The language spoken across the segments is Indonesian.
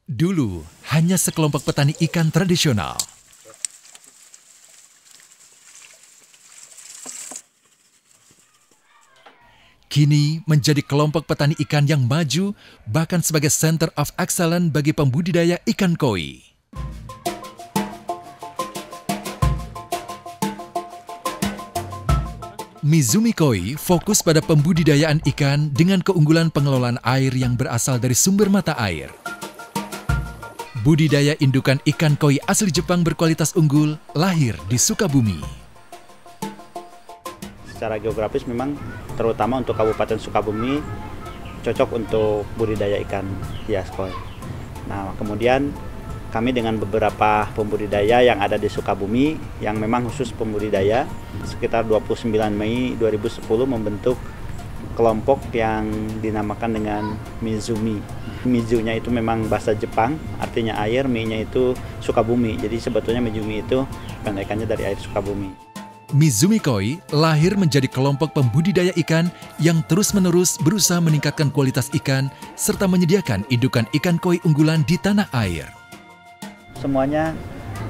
Dulu, hanya sekelompok petani ikan tradisional. Kini menjadi kelompok petani ikan yang maju, bahkan sebagai Center of Excellence bagi pembudidaya ikan koi. Mizumi Koi fokus pada pembudidayaan ikan dengan keunggulan pengelolaan air yang berasal dari sumber mata air. Budidaya indukan ikan koi asli Jepang berkualitas unggul lahir di Sukabumi. Secara geografis memang terutama untuk Kabupaten Sukabumi cocok untuk budidaya ikan hias koi. Nah, kemudian kami dengan beberapa pembudidaya yang ada di Sukabumi yang memang khusus pembudidaya, sekitar 29 Mei 2010 membentuk kelompok yang dinamakan dengan Mizumi. Mizunya itu memang bahasa Jepang, artinya air, Mi-nya itu Sukabumi. Jadi sebetulnya Mizumi itu pendekannya dari air Sukabumi. Mizumi Koi lahir menjadi kelompok pembudidaya ikan yang terus-menerus berusaha meningkatkan kualitas ikan serta menyediakan indukan ikan koi unggulan di tanah air. Semuanya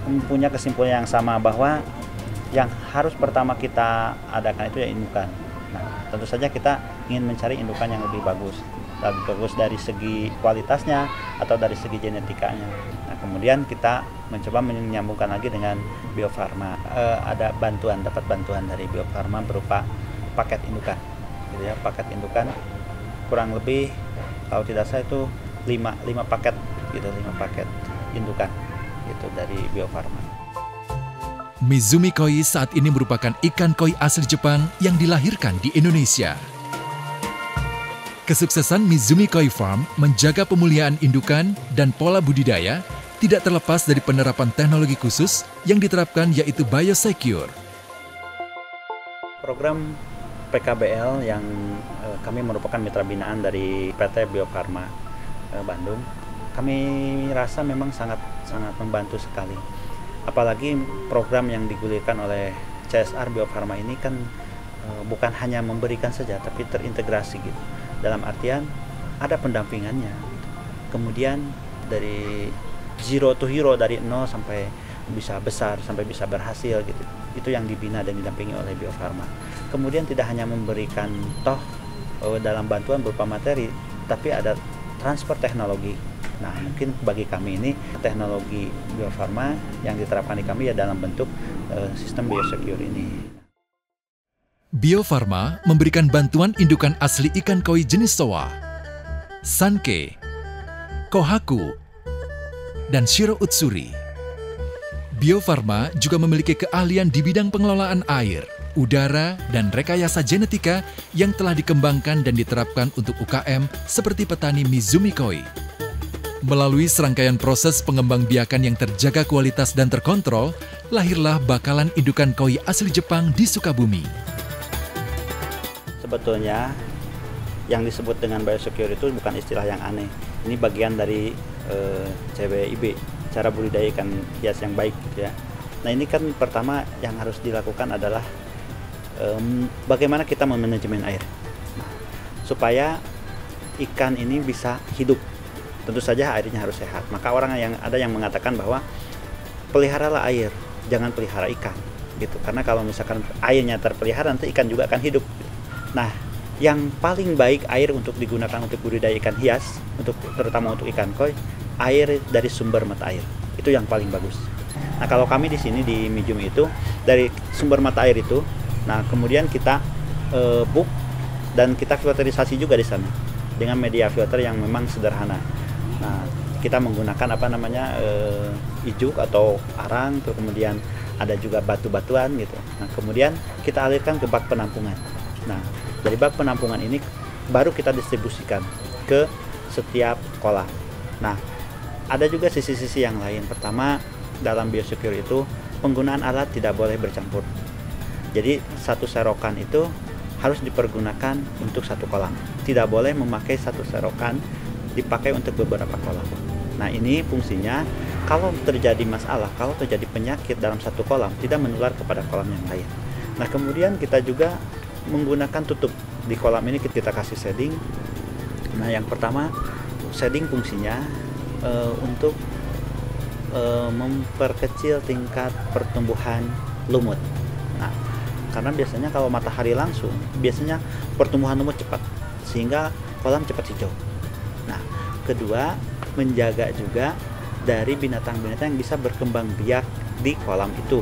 mempunyai kesimpulan yang sama bahwa yang harus pertama kita adakan itu ya indukan. Nah, tentu saja kita ingin mencari indukan yang lebih bagus dari segi kualitasnya atau dari segi genetikanya. Nah, kemudian kita mencoba menyambungkan lagi dengan Bio Farma. Ada dapat bantuan dari Bio Farma berupa paket indukan, gitu ya, paket indukan kurang lebih kalau tidak salah itu 5 paket, gitu, 5 paket indukan, gitu dari Bio Farma. Mizumi Koi saat ini merupakan ikan koi asli Jepang yang dilahirkan di Indonesia. Kesuksesan Mizumi Koi Farm menjaga pemulihaan indukan dan pola budidaya tidak terlepas dari penerapan teknologi khusus yang diterapkan yaitu biosecure. Program PKBL yang kami merupakan mitra binaan dari PT Bio Farma Bandung, kami rasa memang sangat membantu sekali. Apalagi program yang digulirkan oleh CSR Bio Farma ini kan bukan hanya memberikan saja, tapi terintegrasi gitu. Dalam artian ada pendampingannya. Kemudian dari zero to hero, dari nol sampai bisa besar, sampai bisa berhasil gitu. Itu yang dibina dan didampingi oleh Bio Farma. Kemudian tidak hanya memberikan dalam bantuan berupa materi, tapi ada transfer teknologi. Nah, mungkin bagi kami ini teknologi Bio Farma yang diterapkan di kami ya dalam bentuk sistem biosecure ini. Bio Farma memberikan bantuan indukan asli ikan koi jenis soa, sanke, kohaku, dan shiro utsuri. Bio Farma juga memiliki keahlian di bidang pengelolaan air, udara, dan rekayasa genetika yang telah dikembangkan dan diterapkan untuk UKM seperti petani Mizumi Koi. Melalui serangkaian proses pengembangbiakan yang terjaga kualitas dan terkontrol, lahirlah bakalan indukan koi asli Jepang di Sukabumi. Sebetulnya yang disebut dengan biosecure itu bukan istilah yang aneh. Ini bagian dari CBIB, cara budidaya ikan hias yang baik, gitu ya. Nah, ini kan pertama yang harus dilakukan adalah bagaimana kita memanajemen air, supaya ikan ini bisa hidup. Tentu saja airnya harus sehat. Maka ada yang mengatakan bahwa peliharalah air, jangan pelihara ikan, gitu. Karena kalau misalkan airnya terpelihara, nanti ikan juga akan hidup. Nah, yang paling baik air untuk digunakan untuk budidaya ikan hias, terutama untuk ikan koi, air dari sumber mata air. Itu yang paling bagus. Nah, kalau kami di sini di Mizumi itu dari sumber mata air itu, nah kemudian kita buk dan kita filterisasi juga di sana dengan media filter yang memang sederhana. Nah, kita menggunakan ijuk atau arang, terus kemudian ada juga batu-batuan gitu. Nah, kemudian kita alirkan ke bak penampungan. Nah, dari bak penampungan ini baru kita distribusikan ke setiap kolam. Nah, ada juga sisi-sisi yang lain. Pertama, dalam biosecure itu penggunaan alat tidak boleh bercampur. Jadi satu serokan itu harus dipergunakan untuk satu kolam. Tidak boleh memakai satu serokan dipakai untuk beberapa kolam. Nah, ini fungsinya kalau terjadi masalah, kalau terjadi penyakit dalam satu kolam, tidak menular kepada kolam yang lain. Nah, kemudian kita juga menggunakan tutup. Di kolam ini kita kasih shading. Nah, yang pertama, shading fungsinya untuk memperkecil tingkat pertumbuhan lumut. Nah, karena biasanya kalau matahari langsung, biasanya pertumbuhan lumut cepat, sehingga kolam cepat hijau. Nah, kedua, menjaga juga dari binatang-binatang yang bisa berkembang biak di kolam itu.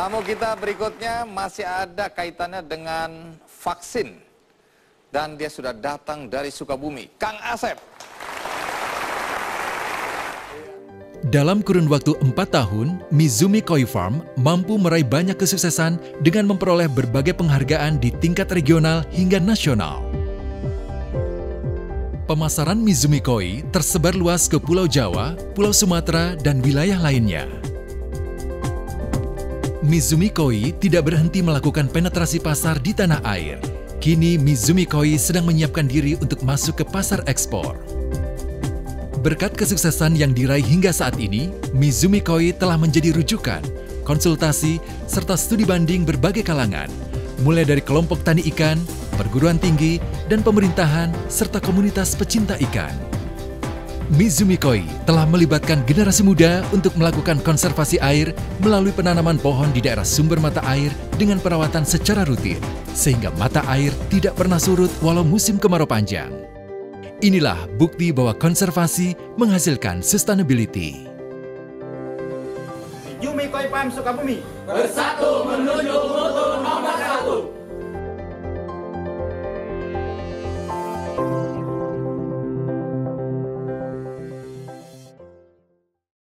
Tamu kita berikutnya masih ada kaitannya dengan vaksin. Dan dia sudah datang dari Sukabumi. Kang Asep. Dalam kurun waktu 4 tahun, Mizumi Koi Farm mampu meraih banyak kesuksesan dengan memperoleh berbagai penghargaan di tingkat regional hingga nasional. Pemasaran Mizumi Koi tersebar luas ke Pulau Jawa, Pulau Sumatera, dan wilayah lainnya. Mizumi Koi tidak berhenti melakukan penetrasi pasar di tanah air. Kini Mizumi Koi sedang menyiapkan diri untuk masuk ke pasar ekspor. Berkat kesuksesan yang diraih hingga saat ini, Mizumi Koi telah menjadi rujukan, konsultasi, serta studi banding berbagai kalangan, mulai dari kelompok tani ikan, perguruan tinggi, dan pemerintahan, serta komunitas pecinta ikan. Mizumi Koi telah melibatkan generasi muda untuk melakukan konservasi air melalui penanaman pohon di daerah sumber mata air dengan perawatan secara rutin, sehingga mata air tidak pernah surut walau musim kemarau panjang. Inilah bukti bahwa konservasi menghasilkan sustainability. Mizumi Koi Farm Sukabumi bersatu menuju mutu nomor 1.